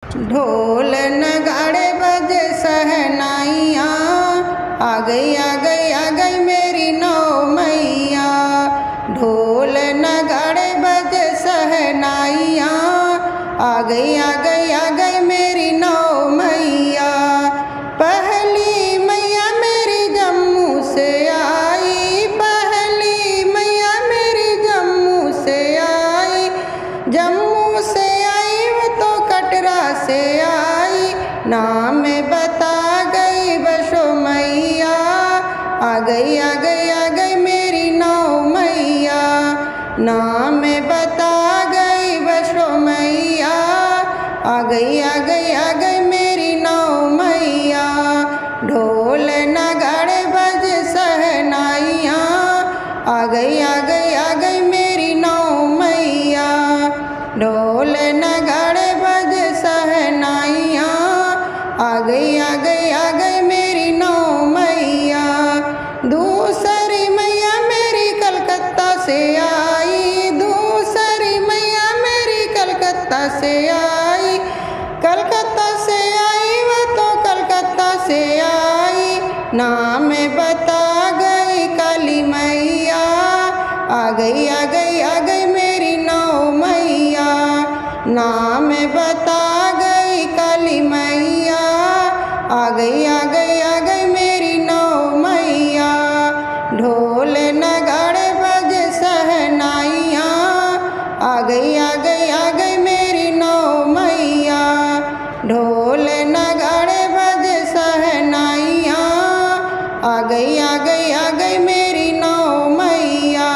ढोल नगाड़े बजे सहनाइयाँ, आ गई मेरी नौ मैया। ढोल नगाड़े बजे सहनाइयाँ, आ गई मेरी नौ मैया। पहली मैया मेरी जम्मू से आई, पहली मैया मेरी जम्मू से आई। जम्मू से आई वो तो कटरा से आई, नाम बता गई बसो मैया। आ गई मेरी नौ मैया, नाम बता गई बसो मैया। आ गई मेरी नौ मैया। ढोल नगाड़े बजे सहनाइयाँ, आ गई मेरी नौ मैया। ढोल नगाड़े बजे सहनाइयाँ, आ गई मेरी नौ मैया। दूसरी मैया मेरी कलकत्ता से आई, दूसरी मैया मेरी कलकत्ता से आई। कलकत्ता से आई वो तो कलकत्ता से आई, नाम बता गई काली मैया। आ गई मेरी नौ मैया, नाम बता गई काली मैया। आ गई मेरी नौ मैया। ढोल नगाड़े बजे सहनाइयाँ, आ गई मेरी नौ मैया। ढोल नगाड़े बजे सहनाइयाँ, आ गई मेरी नौ मैया।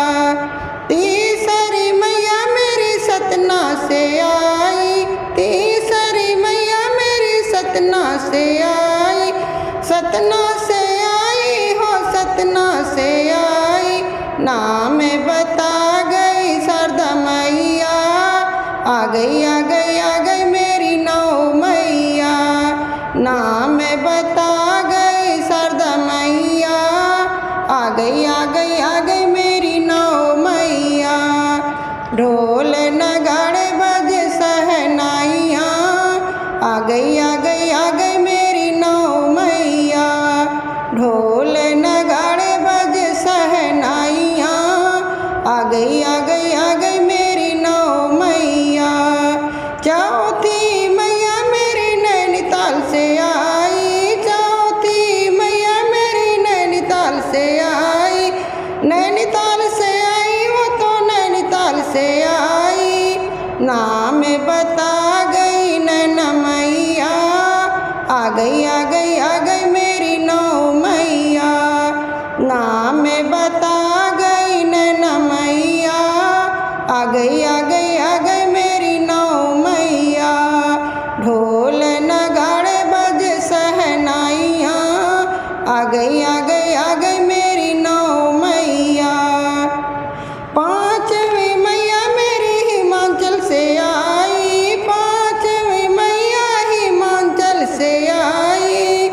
तीसरी मैया मेरी सतना से आई, तीसरी मैया मेरी सतना से आई। सतना से आई हो सतना से आई, नाम बता गई शारदा मैया। आ गई मेरी नौ मैया, नाम बता गई शारदा मैया। आ गई मेरी नौ मैया। ढोल नगाड़े बजे सहनाइयाँ, आ गई मेरी नौ मैया। ढोल नगाड़े बजे सहनाइयाँ, आ गई मेरी नौ मैया। चौथी मैया मेरी नैनीताल से आई, चौथी मैया मेरी नैनीताल से आई। नैनीताल से आई वो तो नैनीताल से आई, नाम बता गई नैना मैया। आ गई मेरी नौ मैया, नाम बता गई नैना मैया। आ गई मेरी नौ मैया। ढोल नगाड़े बजे सहनाइयाँ, आ गई मेरी नौ मैया। पांचवी मैया मेरी हिमाचल से आई, पांचवी मैया हिमाचल से आई।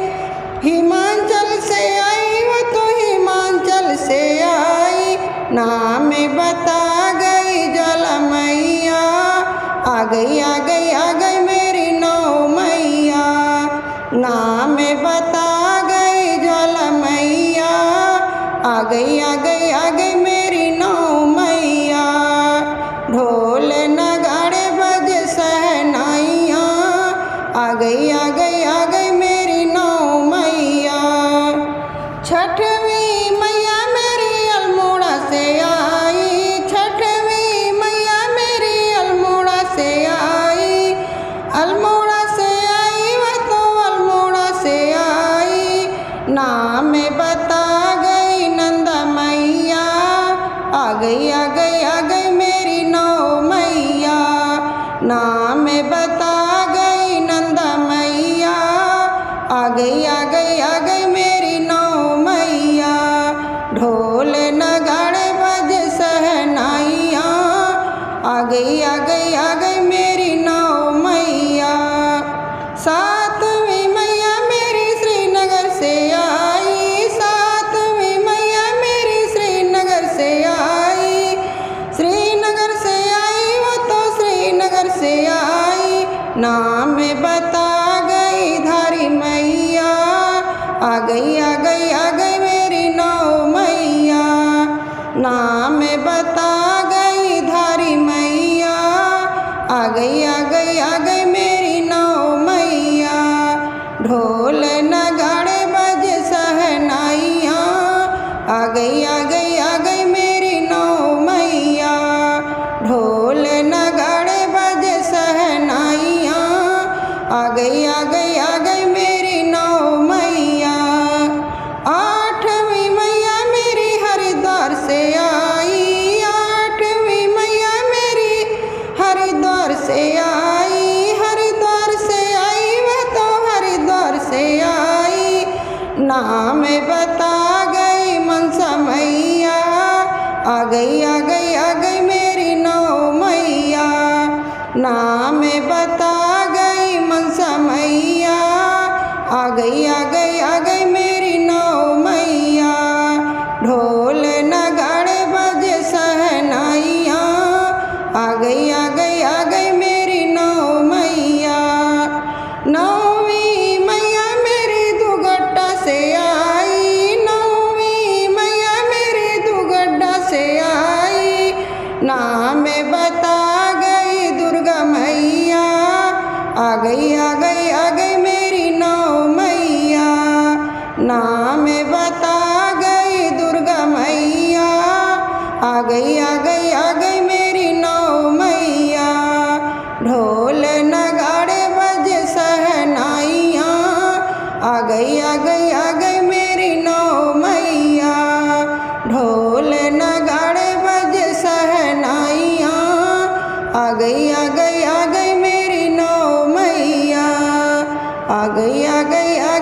हिमाचल से आई वो तो हिमाचल से आई, नाम बता गई ज्वाला मैया। आ गई मेरी नौ मैया, नाम बता गई ज्वाला मैया। आ गई मेरी नौ मैया। ढोल नगाड़े बजे सहनाइयाँ, आ गई मेरी नौ मैया। छठवीं मैया मेरी अल्मोड़ा से आई, छठवीं मैया मेरी अल्मोड़ा से आई। अल्मोड़ा से आई वो तो अल्मोड़ा से आई, नाम बता गई नंदा मैया। आ गई मेरी नौ मैया। नाम बता गई नंदा मैया। बता गई धारी मैया, आ गई आ गई आ गई मेरी नौ मैया। नाम बता गई धारी मैया, आ गई आ गई आ गई मेरी नौ मैया। ढोल नगाड़े बज सहनाइया, आ गई आ गई आ गई मेरी नौ मैया। ढोल नगाड़े बज सहनाइया, आ गई आ गई आ गई मेरी नौ मैया। आठवीं मैया मेरी हरिद्वार से आई, आठवीं मैया मेरी हरिद्वार से आई, हरिद्वार से आई वह तो हरिद्वार से आई। नाम बता गई मनसा मैया, आ गई आ गई आ गई मेरी नौ मैया। नाम बता गई मनसा मैया, आ गई आ गई आ गई मेरी नौ मैया। ढोल नगाड़े बज सहनाइया, आ गई आ गई आ गई मेरी नौ मैया। नौवीं मैया मेरी दुगड्डा से आई, नौवीं मैया मेरी दुगड्डा से आई। नाम बता गई दुर्गा मैया, आ गई आ गई आ गई मेरी नौ मैया। नाम बता गई दुर्गा मैया, आ गई आ गई आ गई मेरी नौ मैया। ढोल नगाड़े बज सहनाइया, आ गई आ गई आ गई मेरी नौ मैया। ढोल नगाड़े बज सहनाइया, आ गई आ गई आ गई मेरी नौ मैया। आ गई आ गई आ